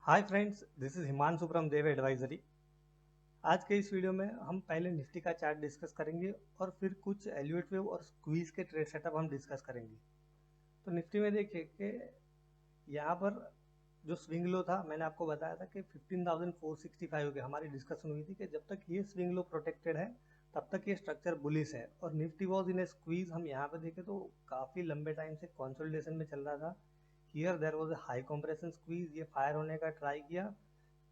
Hi friends, this is Himanshu from Dev Advisory. आज के इस वीडियो में हम पहले निफ्टी का चार्ट डिस्कस करेंगे और फिर कुछ एलिवेट वेव और स्क्वीज के ट्रेड सेटअप हम डिस्कस करेंगे। तो निफ्टी में देखिए कि यहाँ पर जो स्विंग लो था, मैंने आपको बताया था कि 15,465 के हमारी डिस्कशन हुई थी कि जब तक ये स्विंग लो प्रोटेक्टेड है तब तक ये स्ट्रक्चर बुलिश है। और Nifty was in A squeeze. हम यहाँ पे देखें तो काफ़ी लंबे टाइम से कंसोलिडेशन में चल रहा था। Here there was a high compression squeeze, ये फायर होने का ट्राई किया,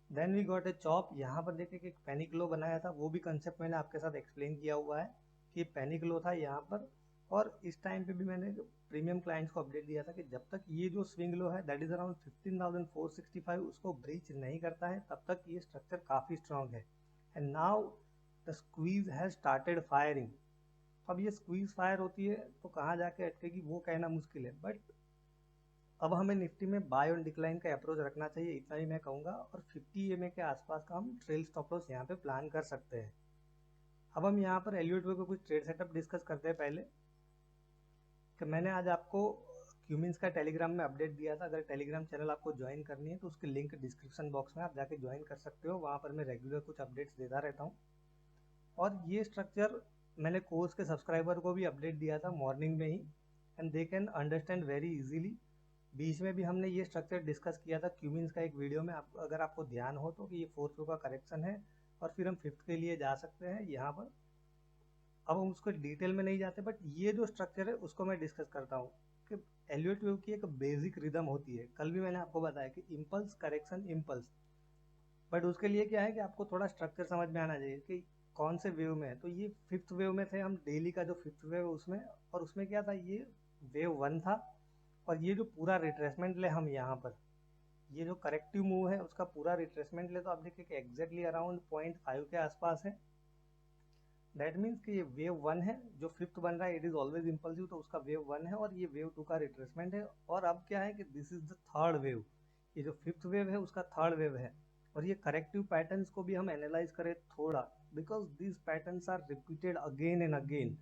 then we got a chop. यहाँ पर देखिए कि एक पैनिक लो बनाया था, वो भी कंसेप्ट मैंने आपके साथ एक्सप्लेन किया हुआ है कि पैनिक लो था यहाँ पर। और इस टाइम पे भी मैंने प्रीमियम क्लाइंट्स को अपडेट दिया था कि जब तक ये जो स्विंग लो है दैट इज अराउंड 15,465 उसको ब्रीच नहीं करता है तब तक ये स्ट्रक्चर काफ़ी स्ट्रांग है। And now the squeeze has started firing. अब ये स्क्वीज फायर होती है तो कहाँ जाके अटकेगी वो कहना मुश्किल है, बट अब हमें निफ्टी में बाय ऑन डिक्लाइन का अप्रोच रखना चाहिए, इतना ही मैं कहूँगा। और 50 EMA के आसपास का हम ट्रेल स्टॉप लॉस यहाँ पे प्लान कर सकते हैं। अब हम यहाँ पर एलिवेट वे को कुछ ट्रेड सेटअप डिस्कस करते हैं। पहले कि मैंने आज आपको क्यूमिंस का टेलीग्राम में अपडेट दिया था। अगर टेलीग्राम चैनल आपको ज्वाइन करनी है तो उसकी लिंक डिस्क्रिप्शन बॉक्स में आप जाके ज्वाइन कर सकते हो, वहाँ पर मैं रेगुलर कुछ अपडेट्स देता रहता हूँ। और ये स्ट्रक्चर मैंने कोर्स के सब्सक्राइबर को भी अपडेट दिया था मॉर्निंग में ही, and they can understand very easily. बीच में भी हमने ये स्ट्रक्चर डिस्कस किया था क्यूमिंस का एक वीडियो में, अगर आपको ध्यान हो तो, कि ये फोर्थ रो का करेक्शन है और फिर हम फिफ्थ के लिए जा सकते हैं यहाँ पर। अब हम उसको डिटेल में नहीं जाते, बट ये जो स्ट्रक्चर है उसको मैं डिस्कस करता हूँ कि एलिवेट वेव की एक बेसिक रिदम होती है। कल भी मैंने आपको बताया कि इम्पल्स करेक्शन इम्पल्स, बट उसके लिए क्या है कि आपको थोड़ा स्ट्रक्चर समझ में आना चाहिए कि कौन से वेव में है। तो ये फिफ्थ वेव में थे हम, डेली का जो फिफ्थ वेव है उसमें। और उसमें क्या था, ये वेव वन था। और ये जो पूरा रिट्रेसमेंट ले हम यहाँ पर, ये जो करेक्टिव मूव है उसका पूरा रिट्रेसमेंट ले, तो आप देखिए कि एग्जैक्टली अराउंड 0.5 के आसपास है। दैट मीन्स कि ये वेव वन है, जो फिफ्थ बन रहा है इट इज ऑलवेज इम्पल्सिव, तो उसका वेव वन है और ये वेव टू का रिट्रेसमेंट है। और अब क्या है कि this is the third wave, ये जो फिफ्थ वेव है उसका थर्ड वेव है। और ये करेक्टिव पैटर्न्स को भी हम एनालाइज करें थोड़ा, because this patterns are repeated again and again.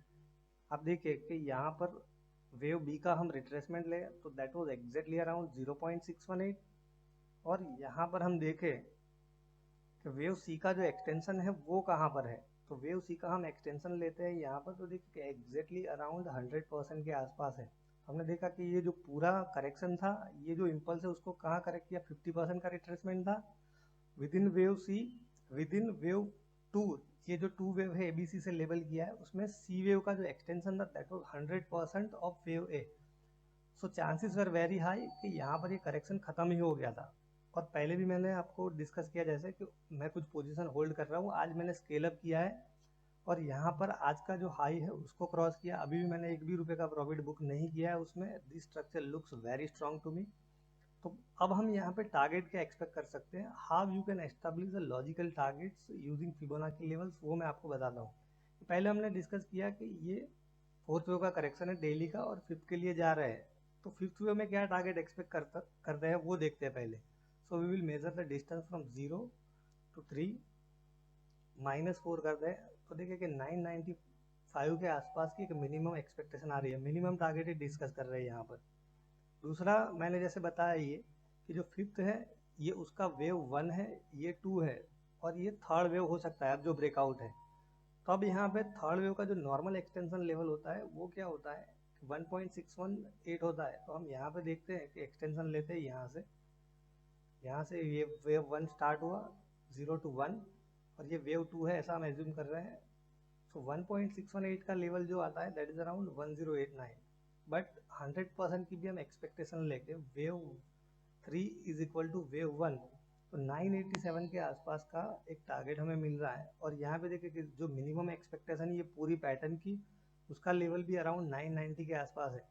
आप देखिए कि यहाँ पर वेव बी का हम रिट्रेसमेंट ले तो दैट वाज एग्जैक्टली अराउंड 0.618। और यहाँ पर हम देखें कि वेव सी का जो एक्सटेंशन है वो कहाँ पर है, तो वेव सी का हम एक्सटेंशन लेते हैं यहाँ पर, तो देखिए एग्जैक्टली अराउंड 100% के आसपास है। हमने देखा कि ये जो पूरा करेक्शन था, ये जो इम्पल्स है उसको कहाँ करेक्ट किया, 50% का रिट्रेसमेंट था within wave C, within wave two. ये जो टू वेव है एबीसी से लेबल किया है, उसमें सी वेव का जो एक्सटेंशन था that was 100% of wave A. So chances were very high कि यहाँ पर ये करेक्शन खत्म ही हो गया था। और पहले भी मैंने आपको डिस्कस किया जैसे कि मैं कुछ पोजीशन होल्ड कर रहा हूँ, आज मैंने स्केल अप किया है और यहाँ पर आज का जो हाई है उसको क्रॉस किया। अभी भी मैंने एक भी रुपये का प्रॉफिट बुक नहीं किया है उसमें। This structure looks very strong to me. तो अब हम यहाँ पे टारगेट क्या एक्सपेक्ट कर सकते हैं, how you can establish the logical targets using Fibonacci levels, वो मैं आपको बताता हूँ। पहले हमने डिस्कस किया कि ये फोर्थ वेव का करेक्शन है डेली का और फिफ्थ के लिए जा रहे हैं, तो फिफ्थ वेव में क्या टारगेट एक्सपेक्ट करते हैं वो देखते हैं पहले। So we will measure the distance from 0 to 3, -4 कर दें तो देखिए कि 995 के आसपास की एक मिनिमम एक्सपेक्टेशन आ रही है, मिनिमम टारगेट ही डिस्कस कर रहे हैं यहाँ पर। दूसरा मैंने जैसे बताया ये कि जो फिफ्थ है ये उसका वेव वन है, ये टू है और ये थर्ड वेव हो सकता है अब जो ब्रेकआउट है। तो अब यहाँ पे थर्ड वेव का जो नॉर्मल एक्सटेंशन लेवल होता है वो क्या होता है, 1.618 होता है। तो हम यहाँ पे देखते हैं कि एक्सटेंशन लेते हैं यहाँ से ये वेव वन स्टार्ट हुआ 0 to 1 और ये वेव टू है ऐसा हम एज्यूम कर रहे हैं। सो 1.618 का लेवल जो आता है दैट इज अराउंड 1089। बट 100% की भी हम एक्सपेक्टेशन लेके wave three is equal to wave one, तो 987 के आसपास का एक टारगेट हमें मिल रहा है। और यहाँ पे देखिए कि जो मिनिमम एक्सपेक्टेशन है ये पूरी पैटर्न की, उसका लेवल भी अराउंड 990 के आसपास है।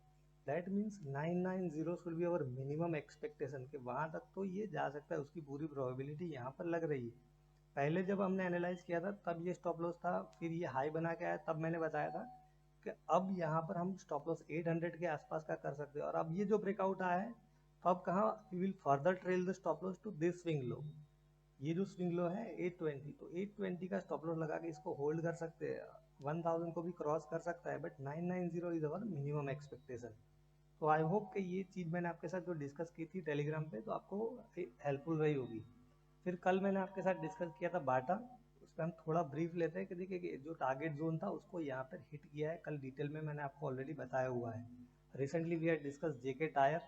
That means 990 should be our minimum expectation, कि वहाँ तक तो ये जा सकता है, उसकी पूरी प्रोबेबिलिटी यहाँ पर लग रही है। पहले जब हमने एनालाइज किया था तब ये स्टॉप लॉस था, फिर ये हाई बना के आया, तब मैंने बताया था कि अब यहाँ पर हम स्टॉप लॉस 800 के आसपास का कर सकते हैं। और अब ये जो ब्रेकआउट आया है तो अब कहाँ we will further trail the stop loss to this swing low. ये जो स्विंग लो है 820, तो 820 का स्टॉप लॉस लगा के इसको होल्ड कर सकते हैं। 1000 को भी क्रॉस कर सकता है, but 990 is our minimum expectation. तो आई होप कि ये चीज़ मैंने आपके साथ जो डिस्कस की थी टेलीग्राम पे तो आपको हेल्पफुल रही होगी। फिर कल मैंने आपके साथ डिस्कस किया था बाटा, उस पर हम थोड़ा ब्रीफ लेते हैं कि देखिए कि जो टारगेट जोन था उसको यहाँ पर हिट किया है, कल डिटेल में मैंने आपको ऑलरेडी बताया हुआ है। Recently we have discuss JK Tyre.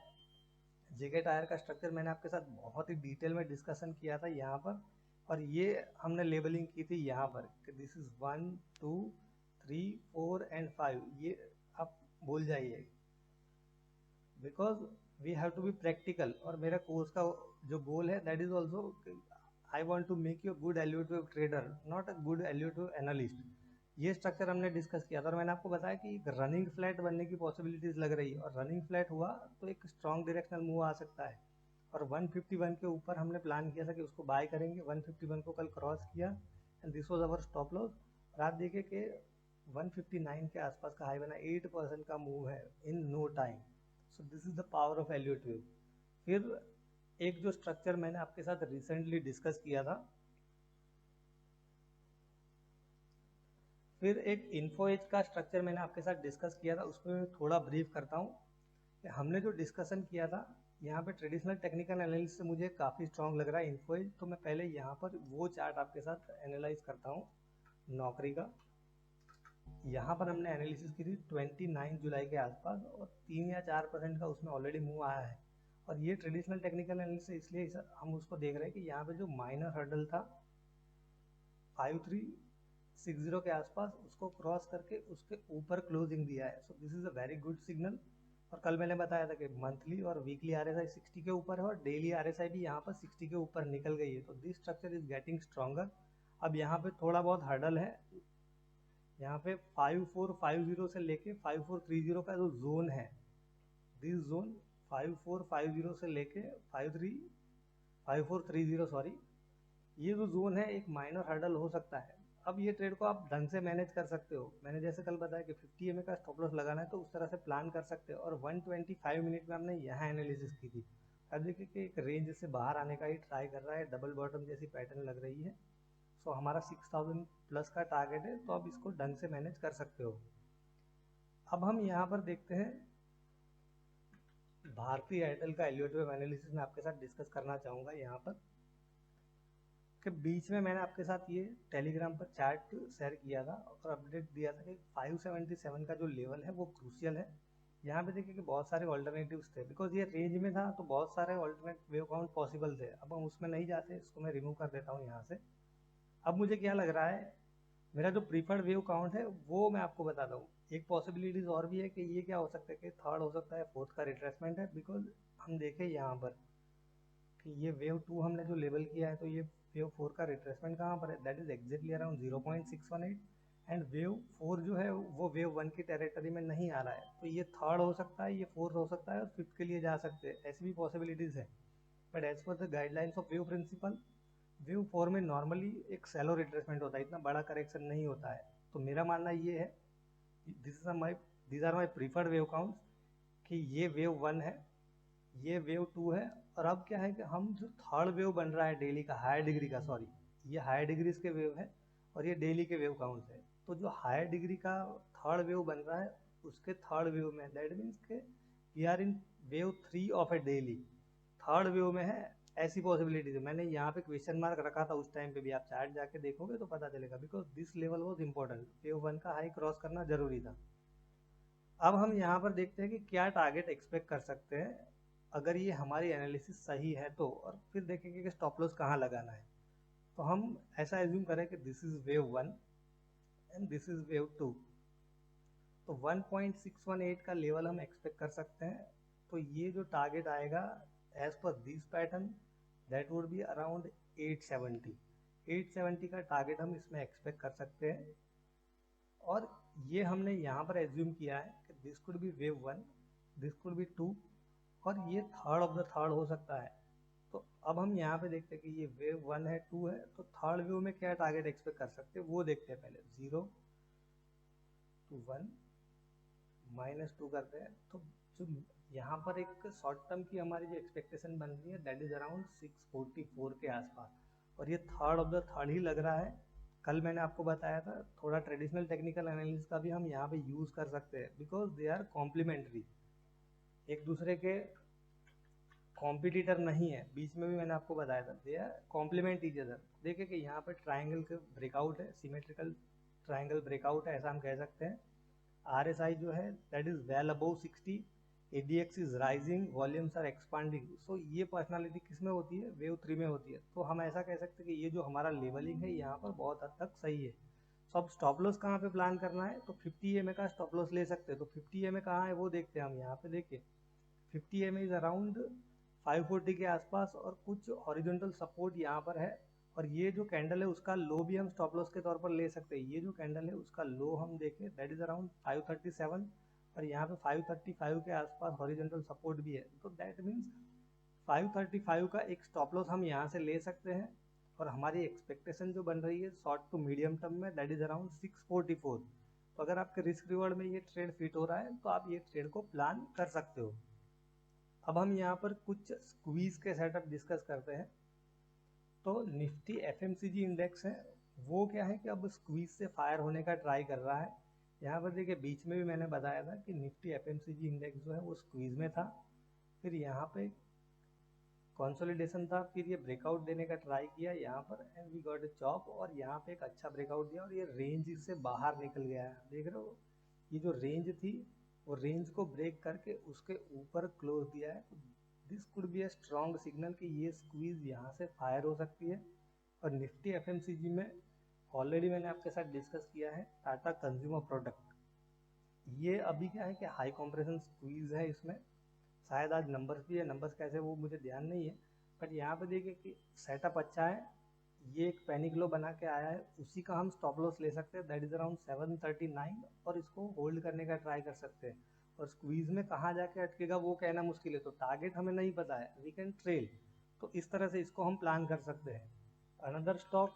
JK Tyre का स्ट्रक्चर मैंने आपके साथ बहुत ही डिटेल में डिस्कशन किया था यहाँ पर, और ये हमने लेबलिंग की थी यहाँ पर कि दिस इज़ 1 2 3 4 एंड 5, ये आप भूल जाइए because we have to be practical. और मेरा कोर्स का जो गोल है that is also I want to make you good Elliott wave trader, not a good Elliott wave analyst. ये स्ट्रक्चर हमने डिस्कस किया था और मैंने आपको बताया कि एक रनिंग फ्लैट बनने की पॉसिबिलिटीज लग रही है, और रनिंग फ्लैट हुआ तो एक स्ट्रॉन्ग डायरेक्शनल मूव आ सकता है। और 151 के ऊपर हमने प्लान किया था कि उसको बाय करेंगे। 151 को कल क्रॉस किया and this was our stop loss. और आप देखिए कि 159 के आसपास का हाई बना, 8% का मूव है in no time. So this is the power of value tube. फिर एक जो स्ट्रक्चर मैंने आपके साथ रिसेंटली डिस्कस किया था, फिर एक इन्फो एज का स्ट्रक्चर मैंने आपके साथ डिस्कस किया था, उसको मैं थोड़ा ब्रीफ करता हूँ कि हमने जो डिस्कशन किया था यहाँ पे ट्रेडिशनल टेक्निकल एनालिसिस से मुझे काफ़ी स्ट्रॉन्ग लग रहा है इन्फो एज। तो मैं पहले यहाँ पर वो चार्ट आपके साथ एनालाइज करता हूँ नौकरी का। यहाँ पर हमने एनालिसिस की थी 29 जुलाई के आसपास, और 3 या 4% का उसमें ऑलरेडी मूव आया है। और ये ट्रेडिशनल टेक्निकल एनालिसिस इसलिए हम उसको देख रहे हैं कि यहाँ पे जो माइनर हर्डल था 5360 के आसपास, उसको क्रॉस करके उसके ऊपर क्लोजिंग दिया है। So this is a very good signal. और कल मैंने बताया था कि मंथली और वीकली आरएसआई 60 के ऊपर है और डेली आरएसआई भी यहाँ पर 60 के ऊपर निकल गई है। तो this structure is getting stronger. अब यहाँ पे थोड़ा बहुत हर्डल है, यहाँ पे 5450 से लेके 5430 का जो जोन है, दिस जोन 5450 से लेके 5430 सॉरी, ये जो जोन है एक माइनर हर्डल हो सकता है। अब ये ट्रेड को आप ढंग से मैनेज कर सकते हो। मैंने जैसे कल बताया कि 50 EMA का स्टॉप लॉस लगाना है तो उस तरह से प्लान कर सकते हो। और 125 मिनट में हमने यहाँ एनालिसिस की थी। अब देखिए कि एक रेंज से बाहर आने का ही ट्राई कर रहा है, डबल बॉटम जैसी पैटर्न लग रही है। सो हमारा 6000 प्लस का टारगेट है, तो आप इसको ढंग से मैनेज कर सकते हो। अब हम यहाँ पर देखते हैं भारतीय एयरटेल का एलिवेटिव एनालिसिस में आपके साथ डिस्कस करना चाहूँगा यहाँ पर कि बीच में मैंने आपके साथ ये टेलीग्राम पर चार्ट शेयर किया था और अपडेट दिया था कि 577 का जो लेवल है वो क्रूशियल है। यहाँ पे देखिए कि बहुत सारे ऑल्टरनेटिव्स थे, बिकॉज ये रेंज में था तो बहुत सारे ऑल्टरनेट वेव काउंट पॉसिबल थे। अब हम उसमें नहीं जाते, इसको मैं रिमूव कर देता हूँ यहाँ से। अब मुझे क्या लग रहा है, मेरा जो प्रीफर्ड वेव काउंट है वो मैं आपको बताता हूँ। एक पॉसिबिलिटीज और भी है कि ये क्या हो सकता है कि थर्ड हो सकता है, फोर्थ का रिट्रेसमेंट है। बिकॉज हम देखें यहाँ पर कि ये वेव 2 हमने जो लेवल किया है, तो ये वेव 4 का रिट्रेसमेंट कहाँ पर है, that is exactly around 0.618। And wave 4 जो है वो वेव 1 की टेरिटरी में नहीं आ रहा है, तो ये थर्ड हो सकता है, ये फोर्थ हो सकता है और फिफ्थ के लिए जा सकते हैं, ऐसी भी पॉसिबिलिटीज़ है। But as per the guidelines of wave principle, wave 4 में नॉर्मली एक सैलो रिट्रेसमेंट होता है, इतना बड़ा करेक्शन नहीं होता है। तो मेरा मानना ये है, this are my preferred wave counts, कि ये वेव 1 है, ये वेव 2 है। और अब क्या है कि हम जो थर्ड वेव बन रहा है डेली का, हायर डिग्री का, सॉरी ये हायर डिग्रीज के वेव है और ये डेली के वेव काउंट है। तो जो हायर डिग्री का थर्ड वेव बन रहा है उसके थर्ड वेव में, दैट मीन्स के we are in wave 3 of a daily, third wave में है, ऐसी पॉसिबिलिटी है। मैंने यहाँ पे क्वेश्चन मार्क रखा था उस टाइम पे भी, आप चार्ट जाके देखोगे तो पता चलेगा, because this level was important, wave 1 का हाई क्रॉस करना जरूरी था। अब हम यहाँ पर देखते हैं कि क्या टारगेट एक्सपेक्ट कर सकते हैं अगर ये हमारी एनालिसिस सही है तो, और फिर देखेंगे कि स्टॉप लॉस कहाँ लगाना है। तो हम ऐसा एज्यूम करें कि this is wave 1 and this is wave 2, तो 1.618 का लेवल हम एक्सपेक्ट कर सकते हैं। तो ये जो टारगेट आएगा as per this pattern, that would be around 870 का टारगेट हम इसमें एक्सपेक्ट कर सकते हैं। और ये हमने यहाँ पर एज्यूम किया है कि this could be wave 1, this could be 2, और ये थर्ड ऑफ द थर्ड हो सकता है। तो अब हम यहाँ पे देखते हैं कि ये वेव 1 है, 2 है, तो थर्ड वेव में क्या टारगेट एक्सपेक्ट कर सकते हैं वो देखते हैं। पहले 0 to 1 -2 करते हैं, तो जो यहाँ पर एक शॉर्ट टर्म की हमारी जो एक्सपेक्टेशन बन रही है दैट इज अराउंड 644 के आसपास, और ये थर्ड ऑफ द थर्ड ही लग रहा है। कल मैंने आपको बताया था थोड़ा ट्रेडिशनल टेक्निकल एनालिसिस का भी हम यहाँ पे यूज़ कर सकते हैं, बिकॉज दे आर कॉम्प्लीमेंट्री। एक दूसरे के कॉम्पिटिटर नहीं है, बीच में भी मैंने आपको बताया था, they are complement each other. देखिए कि यहाँ पर ट्राइंगल के ब्रेकआउट है, सिमेट्रिकल ट्राइंगल ब्रेकआउट है, ऐसा हम कह सकते हैं। RSI जो है that is well above 60, ADX is rising, volumes are expanding. So ये पर्सनालिटी किस में होती है, वेव 3 में होती है। तो हम ऐसा कह सकते हैं कि ये जो हमारा लेवलिंग है यहाँ पर बहुत हद तक सही है। तो अब स्टॉप लॉस कहाँ पे प्लान करना है, तो 50 EMA का स्टॉप लॉस ले सकते हैं। तो 50 EMA कहाँ है वो देखते हैं हम। यहाँ पे देखिए 50 EMA इज अराउंड 540 के आसपास, और कुछ हॉरिजॉन्टल सपोर्ट यहाँ पर है। और ये जो कैंडल है उसका लो भी हम स्टॉप लॉस के तौर पर ले सकते हैं। ये जो कैंडल है उसका लो हम देखें दैट इज अराउंड 537, और यहाँ पे 535 के आसपास हॉरिजॉन्टल सपोर्ट भी है। तो दैट मीन्स 535 का एक स्टॉप लॉस हम यहाँ से ले सकते हैं। और हमारी एक्सपेक्टेशन जो बन रही है शॉर्ट टू मीडियम टर्म में दैट इज अराउंड 644। तो अगर आपके रिस्क रिवॉर्ड में ये ट्रेड फिट हो रहा है तो आप ये ट्रेड को प्लान कर सकते हो। अब हम यहाँ पर कुछ स्क्वीज के सेटअप डिस्कस करते हैं। तो निफ्टी FMCG इंडेक्स है, वो क्या है कि अब स्क्वीज से फायर होने का ट्राई कर रहा है। यहाँ पर देखिए बीच में भी मैंने बताया था कि निफ्टी FMCG इंडेक्स जो है वो स्क्वीज में था, फिर यहाँ पे कंसोलिडेशन था, फिर ये ब्रेकआउट देने का ट्राई किया यहाँ पर and we got a chop, और यहाँ पे एक अच्छा ब्रेकआउट दिया और ये रेंज इससे बाहर निकल गया है। देख रहे हो ये जो रेंज थी वो रेंज को ब्रेक करके उसके ऊपर क्लोज दिया है। This could be a strong signal कि ये स्क्वीज यहाँ से फायर हो सकती है। और निफ्टी FMCG में ऑलरेडी मैंने आपके साथ डिस्कस किया है टाटा कंज्यूमर प्रोडक्ट। ये अभी क्या है कि हाई कॉम्प्रेशन स्क्वीज है इसमें, शायद आज नंबर्स भी है, नंबर्स कैसे वो मुझे ध्यान नहीं है। बट यहाँ पे देखिए कि सेटअप अच्छा है, ये एक पैनिक लो बना के आया है, उसी का हम स्टॉप लॉस ले सकते हैं दैट इज अराउंड 739, और इसको होल्ड करने का ट्राई कर सकते हैं। और स्क्वीज में कहाँ जाके अटकेगा वो कहना मुश्किल है, तो टारगेट हमें नहीं पता है, वी कैन ट्रेल। तो इस तरह से इसको हम प्लान कर सकते हैं। अनदर स्टॉक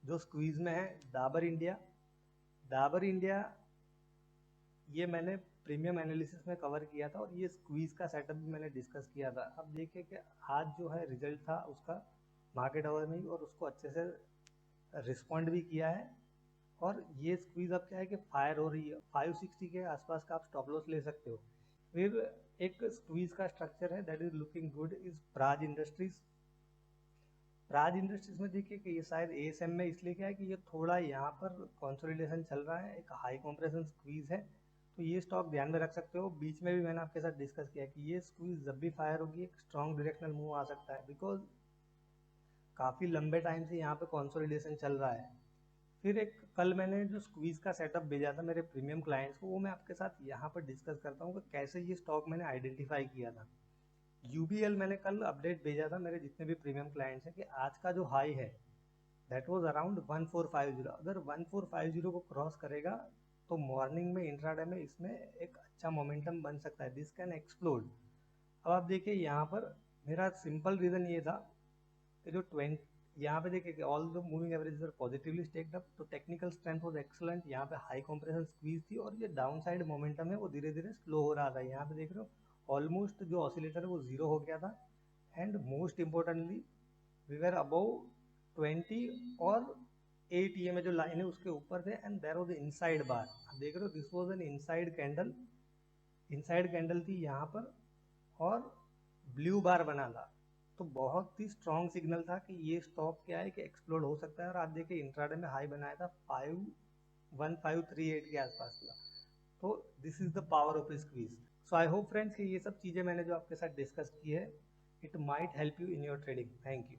जो स्क्वीज में है डाबर इंडिया। डाबर इंडिया ये मैंने प्रीमियम एनालिसिस में कवर किया था, और ये स्क्वीज का सेटअप भी मैंने डिस्कस किया था। अब देखिए कि आज जो है रिजल्ट था उसका मार्केट आवर में ही, और उसको अच्छे से रिस्पॉन्ड भी किया है। और ये स्क्वीज अब क्या है कि फायर हो रही है, 560 के आसपास का आप स्टॉप लॉस ले सकते हो। फिर एक स्क्वीज का स्ट्रक्चर है that is looking good is Praj industries. Praj industries में देखिए कि ये शायद ASM में इसलिए क्या है कि ये थोड़ा यहाँ पर कंसोलिडेशन चल रहा है, एक हाई कॉम्प्रेशन स्क्वीज है, तो ये स्टॉक ध्यान में रख सकते हो। बीच में भी मैंने आपके साथ डिस्कस किया कि ये स्क्वीज जब भी फायर होगी एक स्ट्रॉन्ग डायरेक्शनल मूव आ सकता है, बिकॉज काफ़ी लंबे टाइम से यहाँ पे कंसोलिडेशन चल रहा है। फिर एक कल मैंने जो स्क्वीज का सेटअप भेजा था मेरे प्रीमियम क्लाइंट्स को, वो मैं आपके साथ यहाँ पर डिस्कस करता हूँ कि कैसे ये स्टॉक मैंने आइडेंटिफाई किया था। UBL मैंने कल अपडेट भेजा था मेरे जितने भी प्रीमियम क्लाइंट्स हैं कि आज का जो हाई है दैट वाज अराउंड 1450। अगर 1450 को क्रॉस करेगा तो मॉर्निंग में इंट्राडे में इसमें एक अच्छा मोमेंटम बन सकता है, दिस कैन एक्सप्लोड। अब आप देखिए यहाँ पर मेरा सिंपल रीज़न ये था कि जो 20 यहाँ पे देखिए कि all the moving average are positively stacked up, तो टेक्निकल स्ट्रेंथ वाज एक्सलेंट। यहाँ पे हाई कंप्रेशन स्क्वीज थी, और ये डाउन साइड मोमेंटम है वो धीरे धीरे स्लो हो रहा था। यहाँ पे देख रहे हो ऑलमोस्ट जो ऑसिलेटर है वो जीरो हो गया था, and most importantly we were above 20 और 8 EMA जो लाइन है उसके ऊपर थे, एंड देयर वाज इनसाइड बार। आप देख रहे हो this was an inside candle, inside candle थी यहाँ पर, और ब्लू बार बना था। तो बहुत ही स्ट्रॉन्ग सिग्नल था कि ये स्टॉक क्या है कि एक्सप्लोड हो सकता है। और आज देखिए इंट्राडे में हाई बनाया था 51538 के आसपास का। तो this is the power of squeeze. So I hope friends कि ये सब चीज़ें मैंने जो आपके साथ डिस्कस की है it might help you in your trading. Thank you.